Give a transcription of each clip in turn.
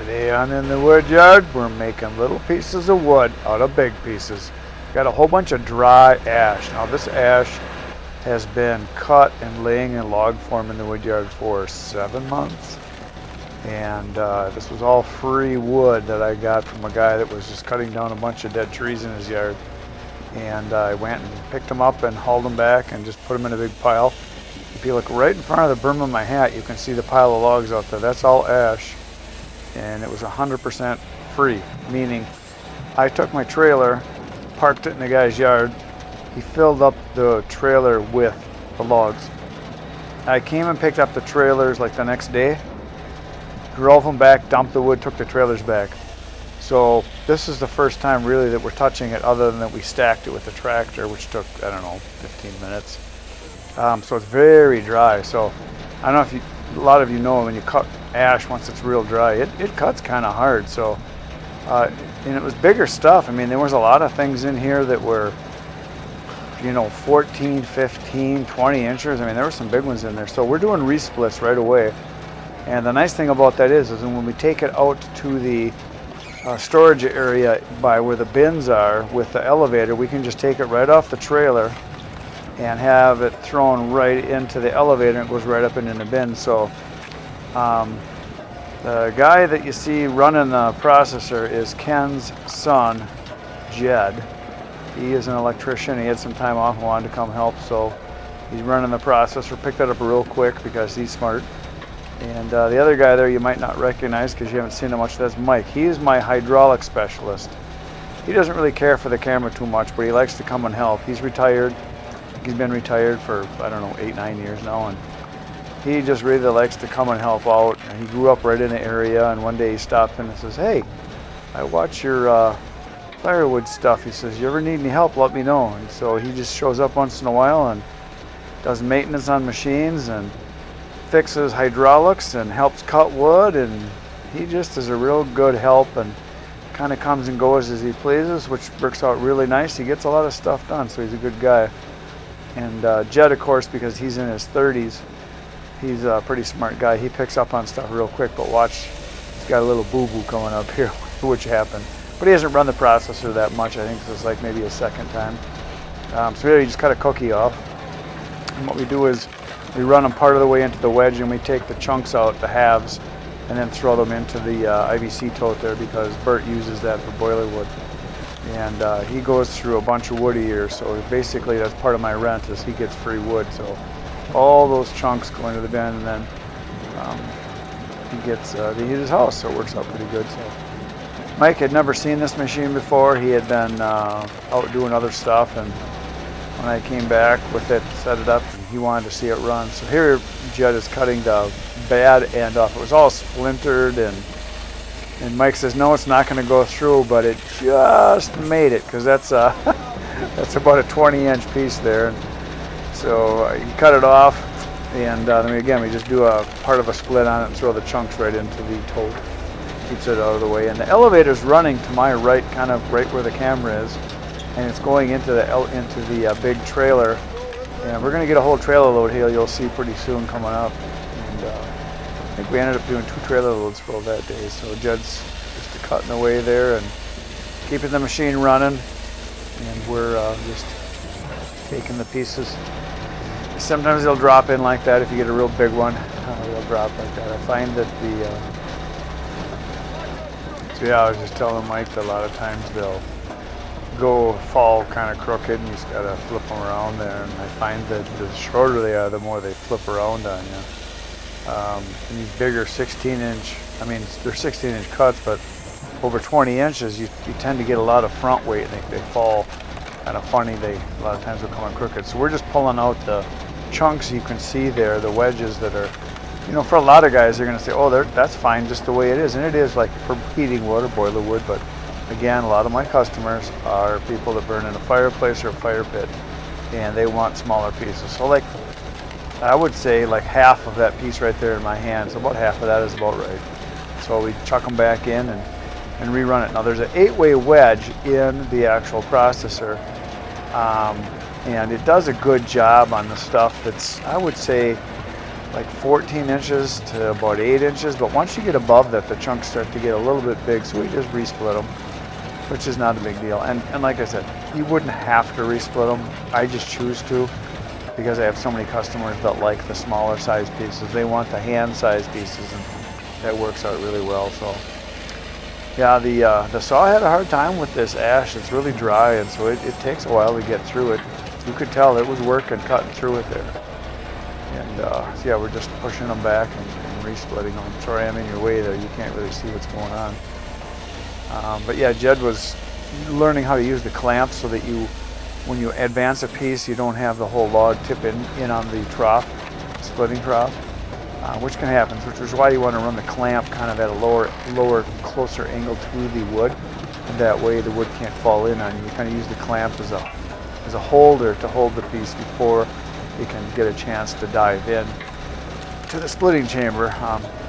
Today on In the Wood Yard, we're making little pieces of wood out of big pieces. Got a whole bunch of dry ash. Now this ash has been cut and laying in log form in the wood yard for 7 months. And this was all free wood that I got from a guy that was just cutting down a bunch of dead trees in his yard. And I went and picked them up and hauled them back and just put them in a big pile. If you look right in front of the brim of my hat, you can see the pile of logs out there. That's all ash. And it was 100% free, meaning I took my trailer, parked it in the guy's yard. He filled up the trailer with the logs. I came and picked up the trailers like the next day, drove them back, dumped the wood, took the trailers back. So this is the first time really that we're touching it, other than that we stacked it with the tractor, which took, I don't know, 15 minutes. So it's very dry. So I don't know if you, a lot of you know, when you cut ash, once it's real dry, it cuts kind of hard. So and it was bigger stuff. I mean, there was a lot of things in here that were, 14, 15, 20 inches. I mean, there were some big ones in there. So we're doing resplits right away. And the nice thing about that is when we take it out to the storage area by where the bins are with the elevator, we can just take it right off the trailer and have it thrown right into the elevator, and it goes right up into the bin. So the guy that you see running the processor is Ken's son, Jed. He is an electrician. He had some time off and wanted to come help, so he's running the processor. Picked that up real quick because he's smart. And the other guy there you might not recognize because you haven't seen him much. That's Mike. He is my hydraulic specialist. He doesn't really care for the camera too much, but he likes to come and help. He's retired. He's been retired for, I don't know, 8-9 years now, and he just really likes to come and help out. And he grew up right in the area, and one day he stopped in and says, "Hey, I watch your firewood stuff." He says, "You ever need any help, let me know." And so he just shows up once in a while and does maintenance on machines and fixes hydraulics and helps cut wood, and he just is a real good help and kind of comes and goes as he pleases, which works out really nice. He gets a lot of stuff done, so he's a good guy. And Jed, of course, because he's in his 30s, he's a pretty smart guy. He picks up on stuff real quick, but watch, he's got a little boo-boo coming up here, which happened. But he hasn't run the processor that much. I think this is like maybe a second time. So really, you just cut a cookie off. And what we do is we run them part of the way into the wedge, and we take the chunks out, the halves, and then throw them into the IBC tote there, because Bert uses that for boiler wood. And he goes through a bunch of wood a year, so basically that's part of my rent, is he gets free wood. So all those chunks go into the bin, and then he gets to his house, so it works out pretty good. So Mike had never seen this machine before. He had been out doing other stuff, and when I came back with it, set it up, he wanted to see it run. So here Jed is cutting the bad end off. It was all splintered, and Mike says, "No, it's not going to go through," but it just made it, because that's that's about a 20-inch piece there. And so you cut it off, and then again we just do a part of a split on it and throw the chunks right into the tote. Keeps it out of the way. And the elevator's running to my right, kind of right where the camera is, and it's going into the big trailer. And we're going to get a whole trailer load here, you'll see pretty soon coming up. And I think we ended up doing 2 trailer loads for all that day. So Jed's just cutting away there and keeping the machine running, and we're just taking the pieces. Sometimes they'll drop in like that. If you get a real big one, they'll drop like that. I find that so yeah, I was just telling Mike that a lot of times they'll fall kind of crooked, and you just gotta flip them around there. And I find that the shorter they are, the more they flip around on you. And these bigger 16-inch, I mean, they're 16-inch cuts, but over 20 inches, you tend to get a lot of front weight, and they fall kind of funny. A lot of times they'll come out crooked. So we're just pulling out the chunks you can see there, the wedges that are, for a lot of guys, they're going to say, "Oh, that's fine, just the way it is." And it is, like for heating wood or boiler wood. But again, a lot of my customers are people that burn in a fireplace or a fire pit, and they want smaller pieces. So like, I would say like half of that piece right there in my hand, so about half of that is about right. So we chuck them back in and rerun it. Now there's an 8-way wedge in the actual processor, and it does a good job on the stuff that's, I would say, like 14 inches to about 8 inches, but once you get above that, the chunks start to get a little bit big, so we just resplit them, which is not a big deal. And like I said, you wouldn't have to resplit them. I just choose to because I have so many customers that like the smaller size pieces. They want the hand-sized pieces, and that works out really well. So yeah, the saw had a hard time with this ash. It's really dry, and so it takes a while to get through it. You could tell it was working cutting through it there. And so yeah, we're just pushing them back and resplitting them. Sorry, I'm in your way there. You can't really see what's going on. But yeah, Jed was learning how to use the clamps so that when you advance a piece, you don't have the whole log tip in on the trough, splitting trough, which can happen, which is why you want to run the clamp kind of at a lower, closer angle to the wood. And that way the wood can't fall in on you. You kind of use the clamp as a holder to hold the piece before you can get a chance to dive in to the splitting chamber.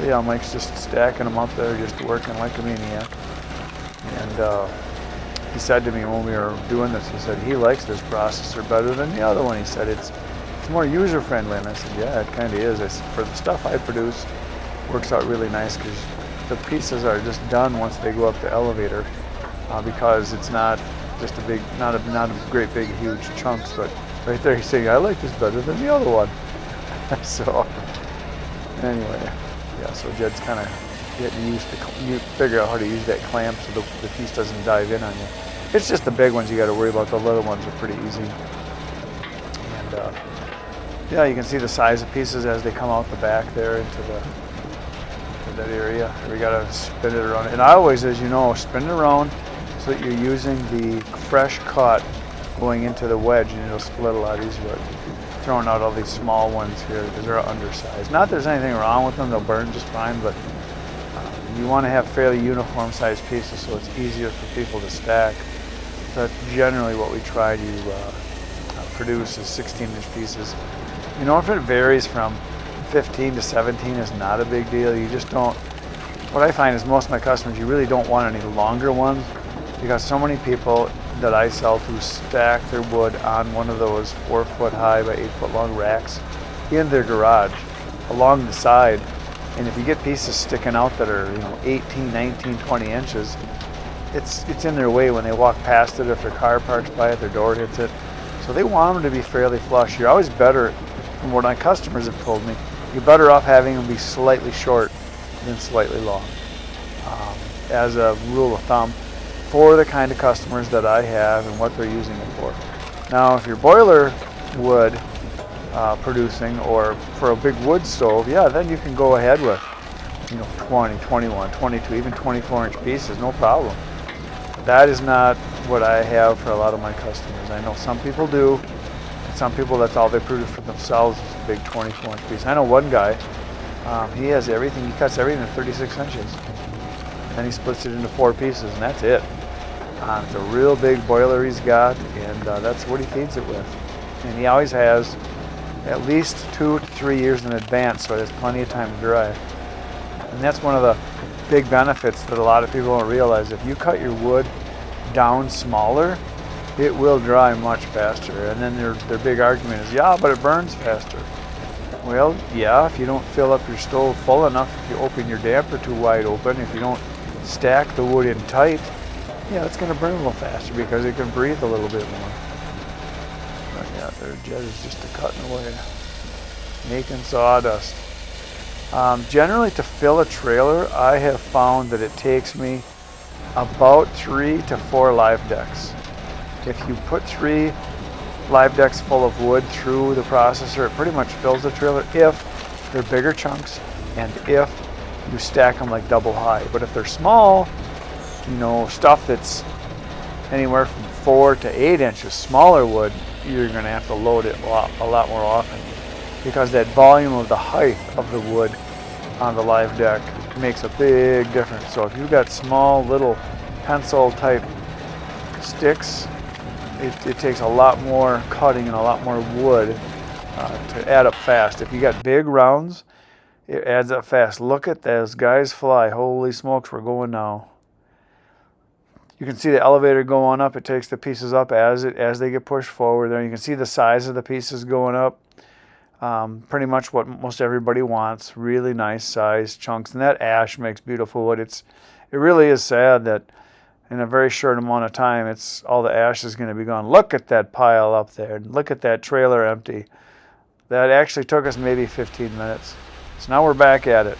Yeah, Mike's just stacking them up there, just working like a maniac. And he said to me when we were doing this, he said he likes this processor better than the other one. He said it's more user-friendly, and I said, yeah, it kind of is. I said, for the stuff I produce, it works out really nice because the pieces are just done once they go up the elevator, because it's not just a big, not a great big huge chunks, but right there he's saying, I like this better than the other one. So anyway, yeah, so Jed's kind of getting used to, you figure out how to use that clamp so the piece doesn't dive in on you. It's just the big ones you got to worry about. The little ones are pretty easy. And yeah, you can see the size of pieces as they come out the back there into that area. We got to spin it around. And I always, as you know, spin it around so that you're using the fresh cut going into the wedge, and it'll split a lot easier. Throwing out all these small ones here because they're undersized. Not that there's anything wrong with them, they'll burn just fine, but you want to have fairly uniform sized pieces so it's easier for people to stack. That's generally what we try to produce is 16-inch pieces. You know, if it varies from 15 to 17 is not a big deal. You just don't, what I find is most of my customers, you really don't want any longer ones because so many people that I sell to stack their wood on one of those 4-foot high by 8-foot long racks in their garage along the side. And if you get pieces sticking out that are 18, 19, 20 inches, it's in their way when they walk past it. If their car parks by it, their door hits it. So they want them to be fairly flush. You're always better, from what my customers have told me, you're better off having them be slightly short than slightly long. As a rule of thumb, for the kind of customers that I have and what they're using it for. Now, if you're boiler wood producing or for a big wood stove, yeah, then you can go ahead with 20, 21, 22, even 24-inch pieces, no problem. That is not what I have for a lot of my customers. I know some people do, and some people that's all they produce for themselves is a big 24-inch piece. I know one guy, he has everything, he cuts everything to 36 inches. And he splits it into 4 pieces, and that's it. It's a real big boiler he's got, and that's what he feeds it with. And he always has at least 2 to 3 years in advance, so it has plenty of time to dry. And that's one of the big benefits that a lot of people don't realize. If you cut your wood down smaller, it will dry much faster. And then their big argument is, yeah, but it burns faster. Well, yeah, if you don't fill up your stove full enough, if you open your damper too wide open, if you don't stack the wood in tight, yeah, it's going to burn a little faster because it can breathe a little bit more. But yeah, their Jed is just cutting away, making sawdust. Generally, to fill a trailer, I have found that it takes me about 3 to 4 live decks. If you put 3 live decks full of wood through the processor, it pretty much fills the trailer if they're bigger chunks and if you stack them like double high. But if they're small, stuff that's anywhere from 4 to 8 inches smaller wood, you're going to have to load it a lot more often because that volume of the height of the wood on the live deck makes a big difference. So if you've got small little pencil type sticks, it takes a lot more cutting and a lot more wood to add up fast. If you got big rounds, it adds up fast. Look at those guys fly. Holy smokes, we're going now. You can see the elevator going up. It takes the pieces up as they get pushed forward there. You can see the size of the pieces going up. Pretty much what most everybody wants. Really nice size chunks, and that ash makes beautiful wood. It really is sad that in a very short amount of time, all the ash is going to be gone. Look at that pile up there. Look at that trailer empty. That actually took us maybe 15 minutes. So now we're back at it.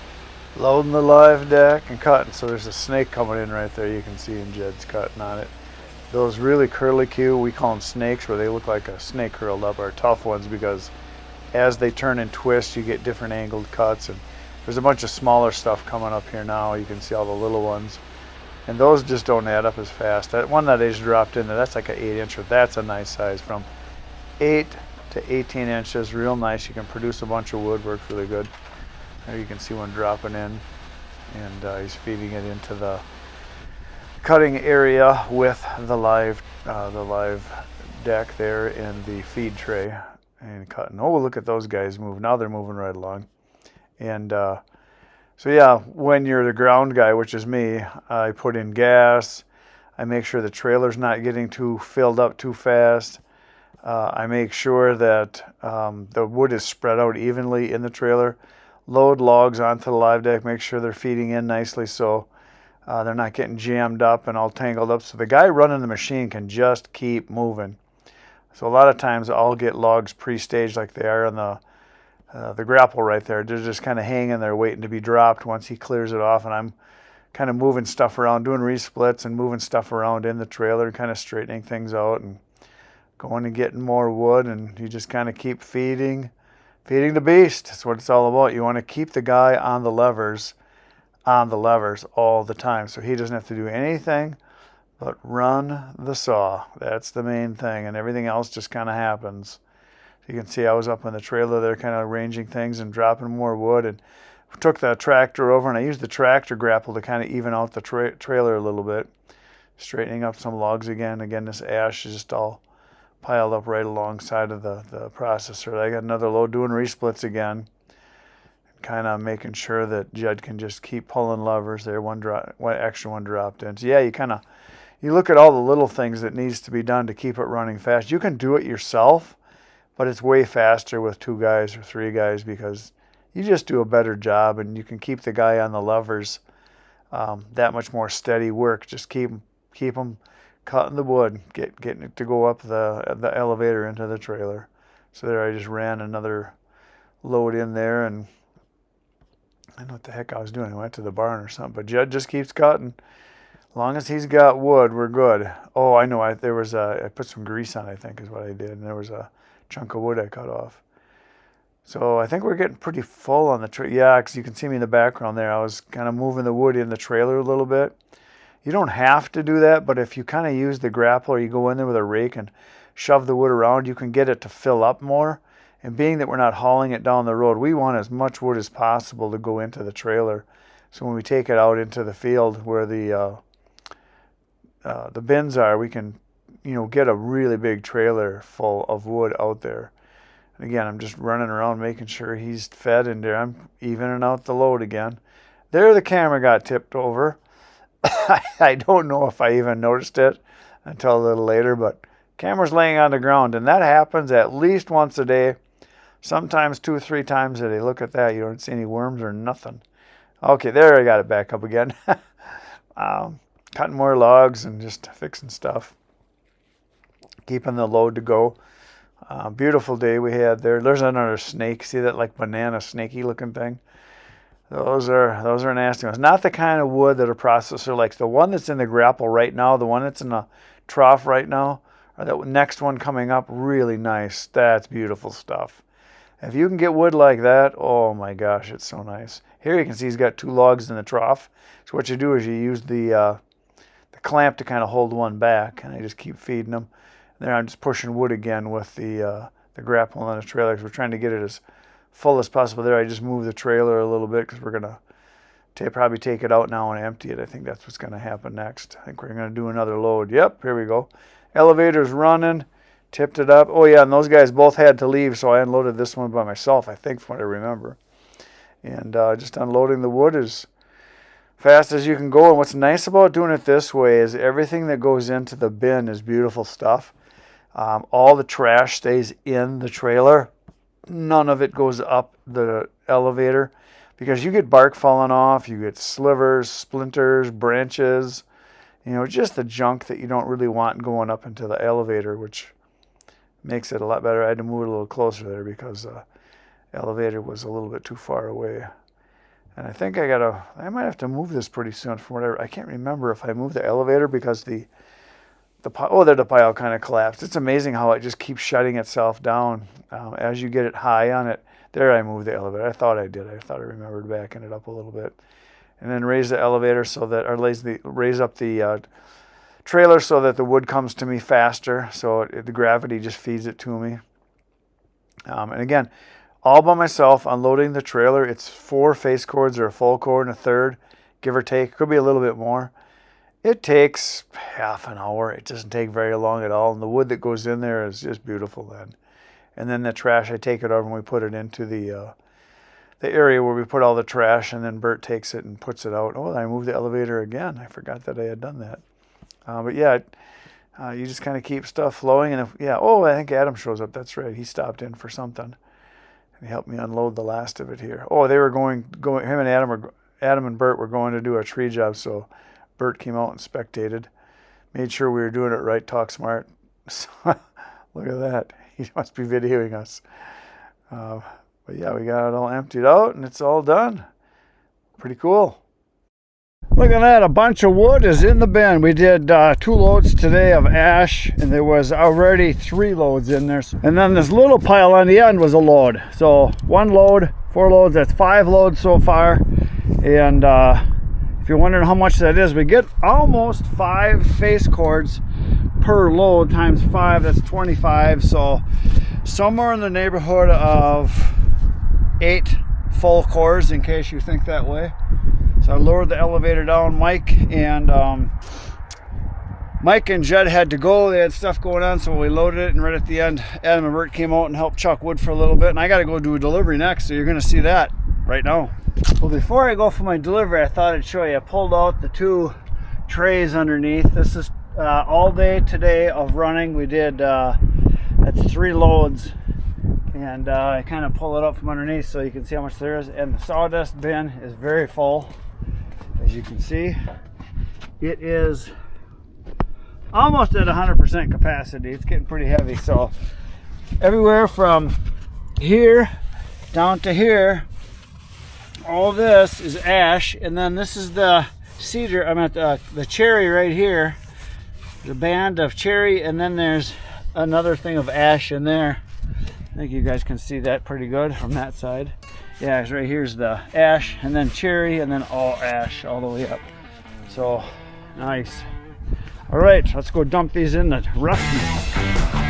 Loading the live deck and cutting. So there's a snake coming in right there. You can see, and Jed's cutting on it. Those really curly Q, we call them snakes, where they look like a snake curled up, are tough ones because as they turn and twist, you get different angled cuts. And there's a bunch of smaller stuff coming up here now. You can see all the little ones. And those just don't add up as fast. That one that I just dropped in there, that's like an 8-incher. That's a nice size, from 8 to 18 inches. Real nice. You can produce a bunch of wood, works really good. There you can see one dropping in, and he's feeding it into the cutting area with the live deck there in the feed tray and cutting. Oh, look at those guys move. Now they're moving right along. And so yeah, when you're the ground guy, which is me, I put in gas. I make sure the trailer's not getting too filled up too fast. I make sure that the wood is spread out evenly in the trailer. Load logs onto the live deck, make sure they're feeding in nicely so they're not getting jammed up and all tangled up. So the guy running the machine can just keep moving. So a lot of times I'll get logs pre-staged like they are on the grapple right there. They're just kind of hanging there waiting to be dropped once he clears it off, and I'm kind of moving stuff around, doing resplits and moving stuff around in the trailer, kind of straightening things out and going and getting more wood. And you just kind of keep feeding the beast. That's what it's all about. You want to keep the guy on the levers all the time, so he doesn't have to do anything but run the saw. That's the main thing, and everything else just kind of happens. So you can see I was up in the trailer there kind of arranging things and dropping more wood, and took the tractor over, and I used the tractor grapple to kind of even out the trailer a little bit, straightening up some logs again. Again, this ash is just all piled up right alongside of the processor. I got another load, doing resplits again, kind of making sure that Jed can just keep pulling levers there. One extra one dropped in. So yeah, you look at all the little things that needs to be done to keep it running fast. You can do it yourself, but it's way faster with 2 guys or 3 guys because you just do a better job, and you can keep the guy on the levers that much more steady work. Just keep them cutting the wood, getting it to go up the elevator into the trailer. So there I just ran another load in there, and I don't know what the heck I was doing. I went to the barn or something, but Jed just keeps cutting. As long as he's got wood, we're good. Oh, I know. I put some grease on, I think is what I did, and there was a chunk of wood I cut off. So I think we're getting pretty full on the trailer. Yeah, because you can see me in the background there. I was kind of moving the wood in the trailer a little bit. You don't have to do that, but if you kind of use the grapple, or you go in there with a rake and shove the wood around, you can get it to fill up more. And being that we're not hauling it down the road, we want as much wood as possible to go into the trailer. So when we take it out into the field where the bins are, we can, get a really big trailer full of wood out there. And again, I'm just running around making sure he's fed in there. I'm evening out the load again. There the camera got tipped over. I don't know if I even noticed it until a little later, but camera's laying on the ground, and that happens at least once a day, sometimes 2 or 3 times a day. Look at that. You don't see any worms or nothing. Okay, there I got it back up again. Cutting more logs and just fixing stuff, keeping the load to go. Beautiful day we had there. There's another snake. See that like banana snaky looking thing? Those are nasty ones. Not the kind of wood that a processor likes. The one that's in the grapple right now, the one that's in the trough right now, or the next one coming up, really nice. That's beautiful stuff. If you can get wood like that, oh my gosh, it's so nice. Here you can see he's got 2 logs in the trough. So what you do is you use the clamp to kind of hold one back, and I just keep feeding them. There I'm just pushing wood again with the grapple on the trailer, because we're trying to get it as full as possible. There I just move the trailer a little bit because we're going to probably take it out now and empty it. I think that's what's going to happen next. I think we're going to do another load. Yep, here we go. Elevator's running, tipped it up. Oh yeah, and those guys both had to leave, so I unloaded this one by myself, I think, from what I remember. And just unloading the wood as fast as you can go. And what's nice about doing it this way is everything that goes into the bin is beautiful stuff. All the trash stays in the trailer. none of it goes up the elevator, because you get bark falling off, you get slivers, splinters, branches, you know, just the junk that you don't really want going up into the elevator, which makes it a lot better. I had to move it a little closer there because the elevator was a little bit too far away. And I think I might have to move this pretty soon from whatever. I can't remember if I moved the elevator because the pile kind of collapsed. It's amazing how it just keeps shutting itself down as you get it high on it. There, I moved the elevator. I thought I did. I thought I remembered backing it up a little bit, and then raise the elevator so that, or raise up the trailer so that the wood comes to me faster. So the gravity just feeds it to me. And again, all by myself, unloading the trailer. It's 4 face cords or a full cord and a third, give or take. Could be a little bit more. It takes half an hour. It doesn't take very long at all. And the wood that goes in there is just beautiful then. And then the trash, I take it over and we put it into the area where we put all the trash, and then Bert takes it and puts it out. Oh, I moved the elevator again. I forgot that I had done that. But yeah, you just kind of keep stuff flowing. And I think Adam shows up. That's right. He stopped in for something. He helped me unload the last of it here. Oh, they were going. Him and Adam and Bert were going to do a tree job, so Bert came out and spectated, made sure we were doing it right. Talk smart. So, look at that. He must be videoing us. But yeah, we got it all emptied out and it's all done. Pretty cool. Look at that, a bunch of wood is in the bin. We did 2 loads today of ash, and there was already 3 loads in there. And then this little pile on the end was a load. So 1 load, 4 loads, that's 5 loads so far. And if you're wondering how much that is, we get almost 5 face cords per load times 5, that's 25. So somewhere in the neighborhood of 8 full cords, in case you think that way. So I lowered the elevator down. Mike and Jed had to go. They had stuff going on, so we loaded it, and right at the end, Adam and Bert came out and helped chuck wood for a little bit, and I got to go do a delivery next, so you're going to see that right now. Well, before I go for my delivery, I thought I'd show you. I pulled out the 2 trays underneath. This is all day today of running. We did, that's 3 loads. And I kind of pull it up from underneath so you can see how much there is. And the sawdust bin is very full. As you can see, it is almost at 100% capacity. It's getting pretty heavy. So everywhere from here down to here, all this is ash. And then this is the cedar, the cherry right here. The band of cherry, and then there's another thing of ash in there. I think you guys can see that pretty good from that side. Yeah, right here's the ash, and then cherry, and then all ash all the way up. So nice. All right, let's go dump these in the roughness.